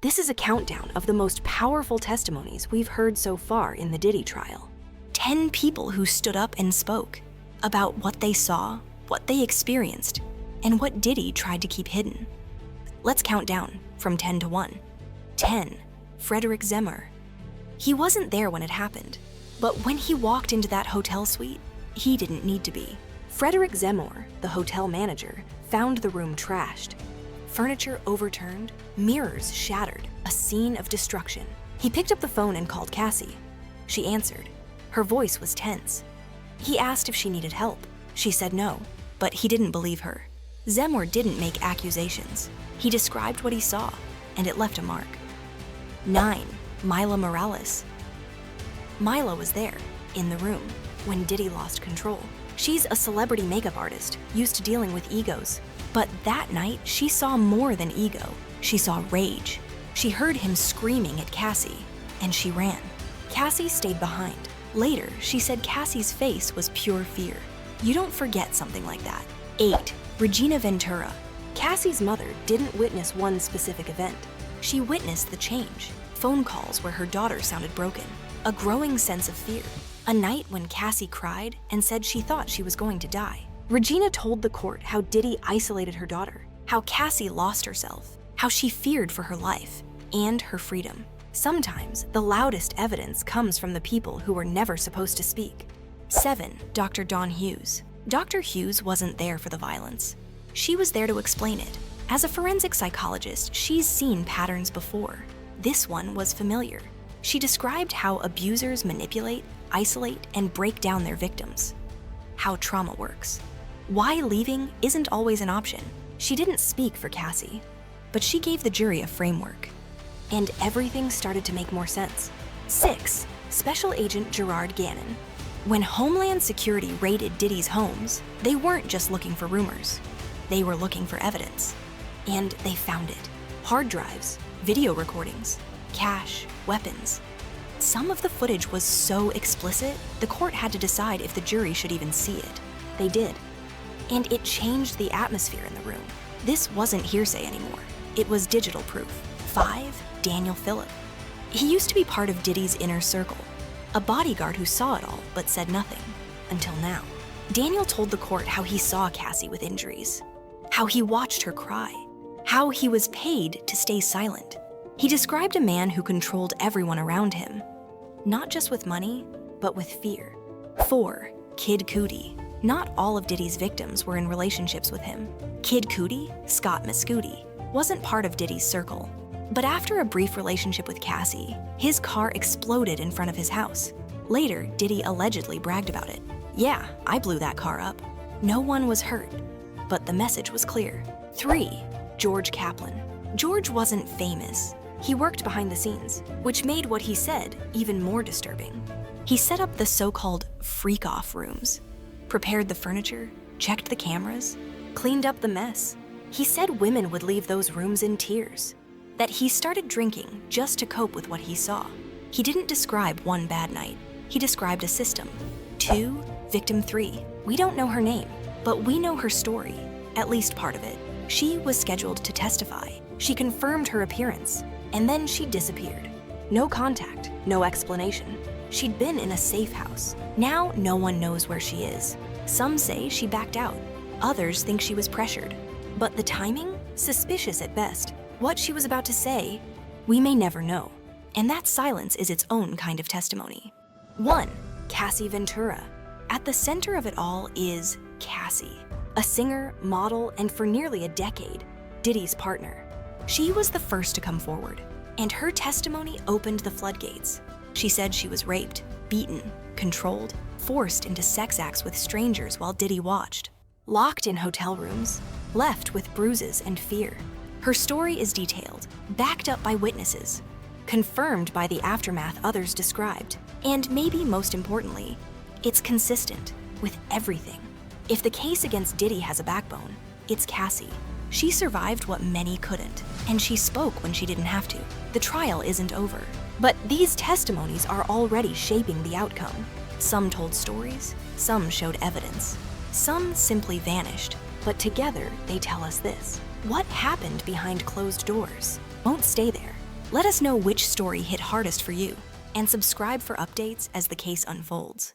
This is a countdown of the most powerful testimonies we've heard so far in the Diddy trial. 10 people who stood up and spoke about what they saw, what they experienced, and what Diddy tried to keep hidden. Let's count down from 10 to 1. 10. Frederick Zemmer. He wasn't there when it happened, but when he walked into that hotel suite, he didn't need to be. Frederick Zemmer, the hotel manager, found the room trashed. Furniture overturned, mirrors shattered, a scene of destruction. He picked up the phone and called Cassie. She answered. Her voice was tense. He asked if she needed help. She said no, but he didn't believe her. Zemmer didn't make accusations. He described what he saw, and it left a mark. 9. Mila Morales. Mila was there, in the room, when Diddy lost control. She's a celebrity makeup artist, used to dealing with egos. But that night, she saw more than ego. She saw rage. She heard him screaming at Cassie, and she ran. Cassie stayed behind. Later, she said Cassie's face was pure fear. You don't forget something like that. 8. Regina Ventura. Cassie's mother didn't witness one specific event. She witnessed the change. Phone calls where her daughter sounded broken. A growing sense of fear. A night when Cassie cried and said she thought she was going to die. Regina told the court how Diddy isolated her daughter, how Cassie lost herself, how she feared for her life and her freedom. Sometimes the loudest evidence comes from the people who were never supposed to speak. 7. Dr. Dawn Hughes. Dr. Hughes wasn't there for the violence. She was there to explain it. As a forensic psychologist, she's seen patterns before. This one was familiar. She described how abusers manipulate, isolate, and break down their victims. How trauma works. Why leaving isn't always an option. She didn't speak for Cassie, but she gave the jury a framework. And everything started to make more sense. 6. Special Agent Gerard Gannon. When Homeland Security raided Diddy's homes, they weren't just looking for rumors. They were looking for evidence. And they found it. Hard drives, video recordings, cash, weapons. Some of the footage was so explicit, the court had to decide if the jury should even see it. They did. And it changed the atmosphere in the room. This wasn't hearsay anymore. It was digital proof. 5. Daniel Phillip. He used to be part of Diddy's inner circle, a bodyguard who saw it all but said nothing, until now. Daniel told the court how he saw Cassie with injuries, how he watched her cry, how he was paid to stay silent. He described a man who controlled everyone around him, not just with money, but with fear. 4. Kid Cudi. Not all of Diddy's victims were in relationships with him. Kid Cudi, Scott Mescudi, wasn't part of Diddy's circle. But after a brief relationship with Cassie, his car exploded in front of his house. Later, Diddy allegedly bragged about it. Yeah, I blew that car up. No one was hurt, but the message was clear. 3. George Kaplan. George wasn't famous. He worked behind the scenes, which made what he said even more disturbing. He set up the so-called freak-off rooms, prepared the furniture, checked the cameras, cleaned up the mess. He said women would leave those rooms in tears, that he started drinking just to cope with what he saw. He didn't describe one bad night. He described a system. 2. Victim 3. We don't know her name, but we know her story, at least part of it. She was scheduled to testify. She confirmed her appearance, and then she disappeared. No contact, no explanation. She'd been in a safe house. Now no one knows where she is. Some say she backed out. Others think she was pressured. But the timing? Suspicious at best. What she was about to say, we may never know. And that silence is its own kind of testimony. 1. Cassie Ventura. At the center of it all is Cassie, a singer, model, and for nearly a decade, Diddy's partner. She was the first to come forward, and her testimony opened the floodgates. She said she was raped, beaten, controlled, forced into sex acts with strangers while Diddy watched, locked in hotel rooms, left with bruises and fear. Her story is detailed, backed up by witnesses, confirmed by the aftermath others described, and maybe most importantly, it's consistent with everything. If the case against Diddy has a backbone, it's Cassie. She survived what many couldn't, and she spoke when she didn't have to. The trial isn't over, but these testimonies are already shaping the outcome. Some told stories, some showed evidence, some simply vanished, but together they tell us this: what happened behind closed doors won't stay there. Let us know which story hit hardest for you, and subscribe for updates as the case unfolds.